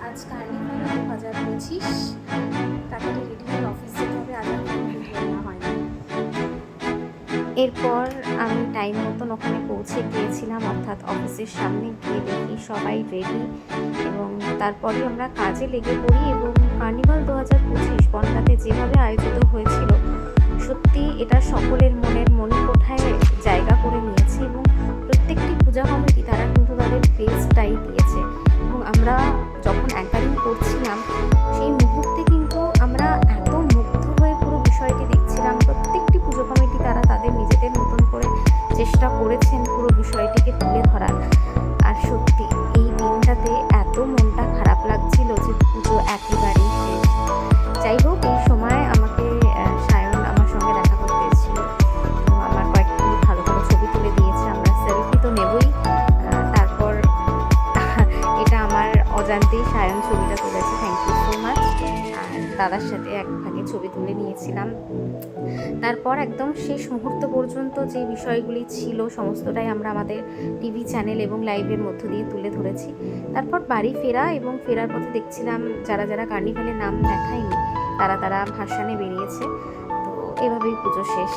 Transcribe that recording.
আজ কার্নিভাল 2025 তাড়াতাড়ি রেডি হয়ে অফিস যেতে হবে, আজ আর কোনো ভিডিও নেওয়া হয়নি। এরপর আমি টাইম মতন ওখানে পৌঁছে গিয়েছিলাম, অর্থাৎ অফিসের সামনে গিয়ে দেখি সবাই রেডি এবং তারপরে আমরা কাজে লেগে পড়ি। এবং কার্নিভাল 2025 বনগাঁতে যেভাবে আয়োজিত হয়েছিল, সত্যি এটা সকলের মনকোঠায় জায়গা করে নিয়েছে এবং প্রত্যেকটি পূজা কমিটি তারা কিন্তু তাদের বেস্টটাই দিয়েছে। এবং আমরা যখন অ্যাঙ্কারিং করছিলাম সেই মুহূর্তে কিন্তু আমরা এত মুগ্ধ হয়ে পুরো বিষয়টি দেখছিলাম। প্রত্যেকটি পুজো কমিটি তারা তাদের নিজেদের মতন করে চেষ্টা করেছেন পুরো বিষয়টিকে তুলে ধরার। আর সত্যি এই দিনটাতে এত মনটা খারাপ লাগছিল যে পুজো একেবারেই শেষ। যাই হোক, এই সময় আমাকে সায়ন আমার সঙ্গে দেখা করতে এসেছিল, আমার কয়েকটি ভালো ভালো ছবি তুলে দিয়েছে। আমরা সেলফি তো নেবই, তারপর এটা আমার অজান্তেই সায়ন ছবিটা তুলেছে, থ্যাংক ইউ সো মাচ। আর দাদার সাথে এক ভাগে ছবি তুলে নিয়েছিলাম। তারপর একদম শেষ মুহূর্ত পর্যন্ত যে বিষয়গুলি ছিল সমস্তটাই আমরা আমাদের টিভি চ্যানেল এবং লাইভের মধ্য দিয়ে তুলে ধরেছি। তারপর বাড়ি ফেরা, এবং ফেরার পথে দেখছিলাম যারা যারা কার্নিভালের নাম দেখায়নি তারা ভাসানে বেরিয়েছে। তো এভাবেই পুজো শেষ।